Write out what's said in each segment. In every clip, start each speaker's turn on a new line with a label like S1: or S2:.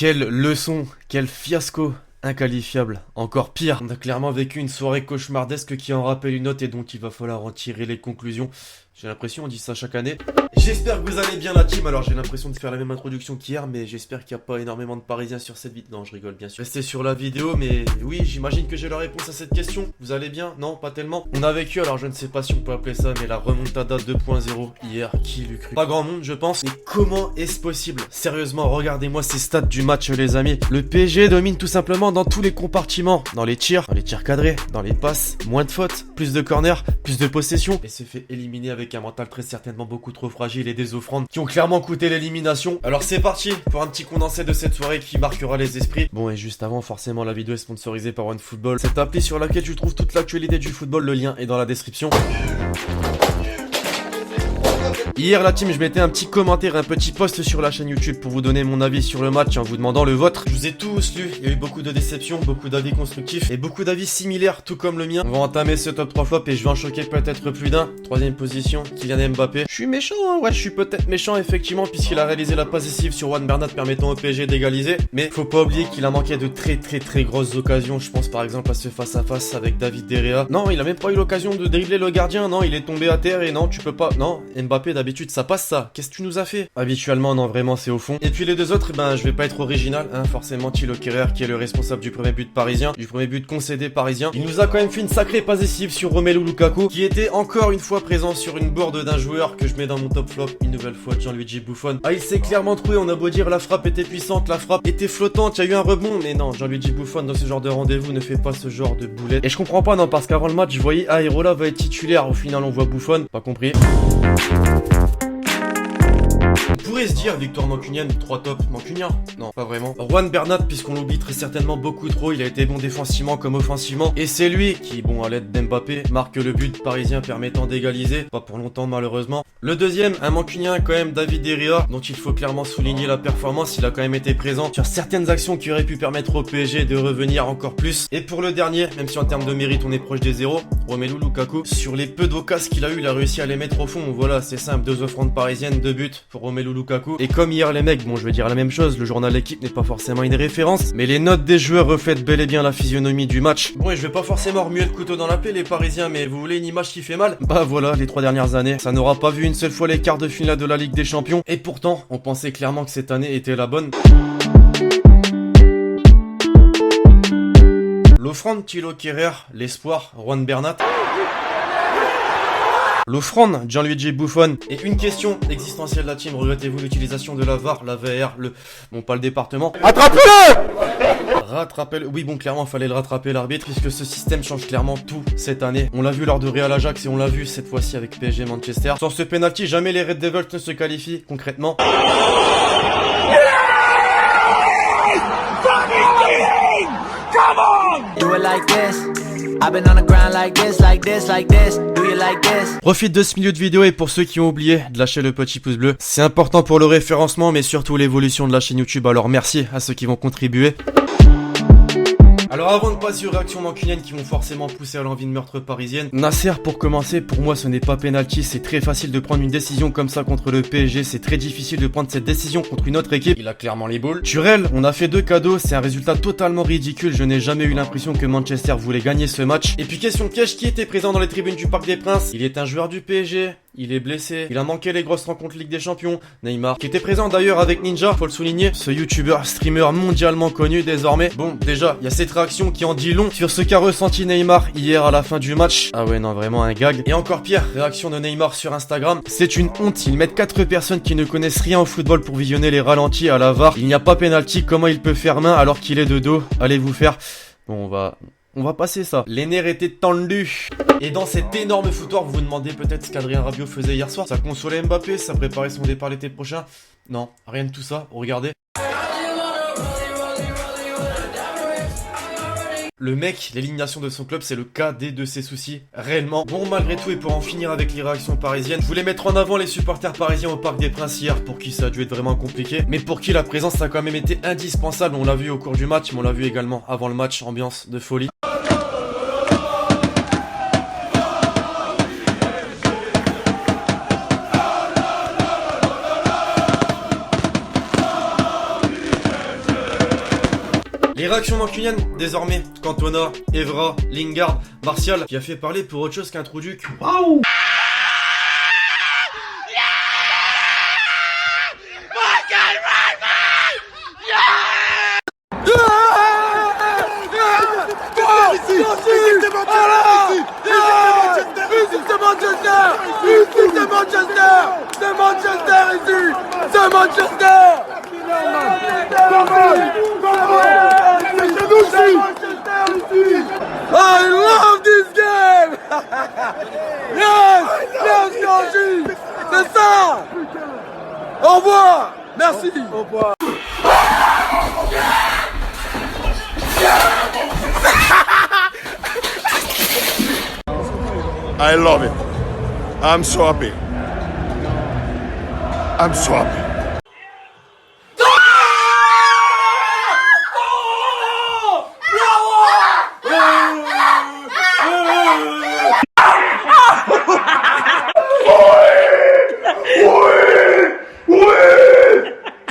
S1: Quelle leçon, quel fiasco inqualifiable. Encore pire, on a clairement vécu une soirée cauchemardesque qui en rappelle une autre et dont il va falloir en tirer les conclusions. J'ai l'impression, on dit ça chaque année. J'espère que vous allez bien la team. Alors j'ai l'impression de faire la même introduction qu'hier, mais j'espère qu'il n'y a pas énormément de Parisiens sur cette vidéo. Non, je rigole bien sûr. Restez sur la vidéo, mais oui, j'imagine que j'ai la réponse à cette question. Vous allez bien? Non, pas tellement. On a vécu, alors je ne sais pas si on peut appeler ça, mais la remontada 2.0 hier. Qui l'eût cru? Pas grand monde, je pense. Mais comment est-ce possible? Sérieusement, regardez-moi ces stats du match, les amis. Le PSG domine tout simplement dans tous les compartiments. Dans les tirs cadrés, dans les passes, moins de fautes, plus de corners, plus de possession. Et se fait éliminer avec un mental très certainement beaucoup trop fragile et des offrandes qui ont clairement coûté l'élimination. Alors c'est parti pour un petit condensé de cette soirée qui marquera les esprits. Bon, et juste avant, forcément la vidéo est sponsorisée par OneFootball, cette appli sur laquelle tu trouves toute l'actualité du football. Le lien est dans la description. Hier la team, je mettais un petit commentaire, un petit post sur la chaîne YouTube pour vous donner mon avis sur le match en vous demandant le vôtre. Je vous ai tous lu, il y a eu beaucoup de déceptions, beaucoup d'avis constructifs et beaucoup d'avis similaires tout comme le mien. On va entamer ce top 3 flop et je vais en choquer peut-être plus d'un. Troisième position, Kylian Mbappé. Je suis méchant, hein, ouais, je suis peut-être méchant effectivement puisqu'il a réalisé la passe décisive sur Juan Bernat permettant au PSG d'égaliser. Mais faut pas oublier qu'il a manqué de très grosses occasions. Je pense par exemple à ce face à face avec David De Gea. Non, il a même pas eu l'occasion de dribbler le gardien, non, il est tombé à terre et non, tu peux pas. Non, Mbappé d'habitude ça passe ça. Qu'est-ce que tu nous as fait? Habituellement non, vraiment c'est au fond. Et puis les deux autres, ben je vais pas être original, hein, forcément Thilo Kehrer qui est le responsable du premier but parisien, du premier but concédé parisien. Il nous a quand même fait une sacrée passe décisive sur Romelu Lukaku qui était encore une fois présent sur une board d'un joueur que je mets dans mon top flop une nouvelle fois, Gianluigi Buffon. Ah, il s'est clairement trouvé, on a beau dire la frappe était puissante, la frappe était flottante, il y a eu un rebond, mais non, Gianluigi Buffon dans ce genre de rendez-vous ne fait pas ce genre de boulette. Et je comprends pas non, parce qu'avant le match je voyais Areola va être titulaire, au final on voit Buffon, pas compris. On pourrait se dire victoire mancunienne, 3 tops mancuniens. Non, pas vraiment. Juan Bernat, puisqu'on l'oublie très certainement beaucoup trop, il a été bon défensivement comme offensivement. Et c'est lui qui, bon à l'aide d'Mbappé, marque le but parisien permettant d'égaliser. Pas pour longtemps malheureusement. Le deuxième, un mancunien quand même, David De Gea, dont il faut clairement souligner la performance. Il a quand même été présent sur certaines actions qui auraient pu permettre au PSG de revenir encore plus. Et pour le dernier, même si en termes de mérite on est proche des zéros, Romelu Lukaku, sur les peu d'occasions qu'il a eu, il a réussi à les mettre au fond. Voilà, c'est simple, 2 offrandes parisiennes, 2 buts pour Romelu Lukaku. Et comme hier les mecs, bon je vais dire la même chose, le journal L'équipe n'est pas forcément une référence, mais les notes des joueurs reflètent bel et bien la physionomie du match. Bon, et je vais pas forcément remuer le couteau dans la plaie les parisiens, mais vous voulez une image qui fait mal? Bah voilà, les 3 dernières années, ça n'aura pas vu une seule fois les quarts de finale de la Ligue des Champions, et pourtant on pensait clairement que cette année était la bonne. L'offrande Thilo Kehrer, l'espoir Juan Bernat. L'offrande, Gianluigi Buffon. Et une question existentielle de la team, regrettez-vous l'utilisation de la VAR, la VR, bon pas le département. Rattrapez-le! Rattrapez-le. Oui bon clairement fallait le rattraper l'arbitre puisque ce système change clairement tout cette année. On l'a vu lors de Real Ajax et on l'a vu cette fois-ci avec PSG Manchester. Sans ce penalty, jamais les Red Devils ne se qualifient concrètement.
S2: Come on! Do it like this. I've been on the ground like this, like this, like this. Do you like this?
S1: Profite de ce milieu de vidéo et pour ceux qui ont oublié de lâcher le petit pouce bleu. C'est important pour le référencement mais surtout l'évolution de la chaîne YouTube. Alors merci à ceux qui vont contribuer. Alors avant de passer aux réactions mancuniennes qui vont forcément pousser à l'envie de meurtre parisienne, Nasser pour commencer, pour moi ce n'est pas penalty, c'est très facile de prendre une décision comme ça contre le PSG, c'est très difficile de prendre cette décision contre une autre équipe, il a clairement les balls. Turel, on a fait 2 cadeaux, c'est un résultat totalement ridicule, je n'ai jamais eu l'impression que Manchester voulait gagner ce match. Et puis question piège, qui était présent dans les tribunes du Parc des Princes? Il est un joueur du PSG. Il est blessé, il a manqué les grosses rencontres Ligue des Champions. Neymar, qui était présent d'ailleurs avec Ninja, faut le souligner, ce youtubeur streamer mondialement connu désormais. Bon, déjà, il y a cette réaction qui en dit long sur ce qu'a ressenti Neymar hier à la fin du match. Ah ouais, non, vraiment un gag. Et encore pire, réaction de Neymar sur Instagram. C'est une honte, ils mettent 4 personnes qui ne connaissent rien au football pour visionner les ralentis à la VAR. Il n'y a pas penalty, comment il peut faire main alors qu'il est de dos? Allez vous faire. Bon, on va passer ça. Les nerfs étaient tendus. Et dans cet énorme foutoir, vous vous demandez peut-être ce qu'Adrien Rabiot faisait hier soir. Ça consolait Mbappé, ça préparait son départ l'été prochain. Non, rien de tout ça, regardez. Le mec, l'élimination de son club, c'est le cadet de ses soucis, réellement. Bon, malgré tout, et pour en finir avec les réactions parisiennes, je voulais mettre en avant les supporters parisiens au Parc des Princes hier, pour qui ça a dû être vraiment compliqué, mais pour qui la présence a quand même été indispensable. On l'a vu au cours du match, mais on l'a vu également avant le match, ambiance de folie. Les réactions mancuniennes, désormais, Cantona, Evra, Lingard, Martial, qui a fait parler pour autre chose qu'un trou duc. Waouh!
S3: I love this game! Yes! Yes, Georgie! C'est ça! Au revoir! Merci! Au revoir!
S4: I love it. I'm so happy. I'm so happy.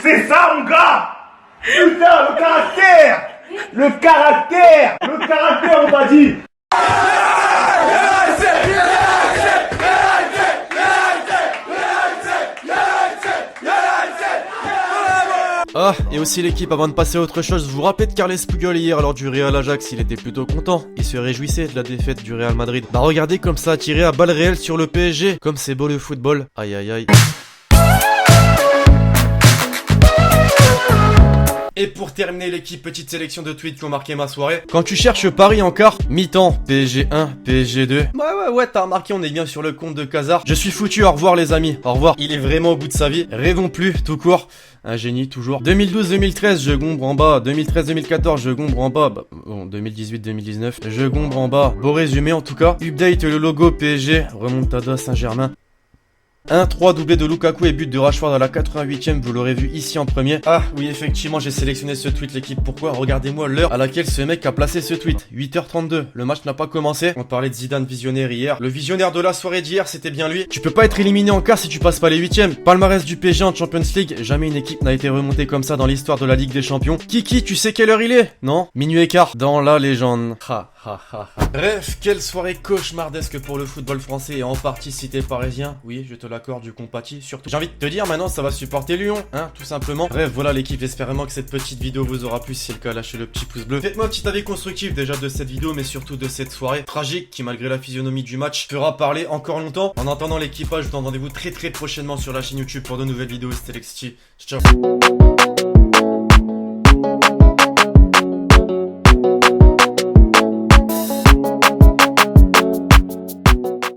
S5: C'est ça, mon gars! Putain, le caractère! Le caractère! Le caractère, on m'a dit!
S1: Ah, et aussi l'équipe, avant de passer à autre chose, je vous rappelle de Carles Puyol hier lors du Real Ajax, il était plutôt content, il se réjouissait de la défaite du Real Madrid. Bah regardez comme ça a tiré à balles réelles sur le PSG, comme c'est beau le football, aïe aïe aïe. Et pour terminer l'équipe, petite sélection de tweets qui ont marqué ma soirée. Quand tu cherches Paris en quart, mi-temps, PSG 1, PSG 2. Ouais, t'as remarqué, on est bien sur le compte de Cazard. Je suis foutu, au revoir les amis, au revoir. Il est vraiment au bout de sa vie, rêvons plus, tout court. Un génie, toujours. 2012-2013, je gombre en bas. 2013-2014, je gombre en bas. Bah, bon, 2018-2019, je gombre en bas. Beau résumé en tout cas. Update le logo PSG, remontada Saint-Germain. 1-3 doublé de Lukaku et but de Rashford à la 88e, vous l'aurez vu ici en premier. Ah oui, effectivement, j'ai sélectionné ce tweet l'équipe. Pourquoi? Regardez-moi l'heure à laquelle ce mec a placé ce tweet. 8h32, le match n'a pas commencé. On parlait de Zidane visionnaire hier. Le visionnaire de la soirée d'hier, c'était bien lui. Tu peux pas être éliminé en quart si tu passes pas les 8e. Palmarès du PSG en Champions League, jamais une équipe n'a été remontée comme ça dans l'histoire de la Ligue des Champions. Kiki, tu sais quelle heure il est? Non? Minuit et quart, dans la légende. Bref, quelle soirée cauchemardesque pour le football français et en partie si t'es parisien. Oui, je te l'accorde, du compatis surtout. J'ai envie de te dire maintenant, ça va supporter Lyon, hein, tout simplement. Bref, voilà l'équipe, j'espère vraiment que cette petite vidéo vous aura plu. Si c'est le cas, lâchez le petit pouce bleu. Faites-moi un petit avis constructif déjà de cette vidéo, mais surtout de cette soirée tragique qui, malgré la physionomie du match, fera parler encore longtemps. En attendant l'équipage, je vous donne rendez-vous très prochainement sur la chaîne YouTube pour de nouvelles vidéos. C'était Lexti. Ciao.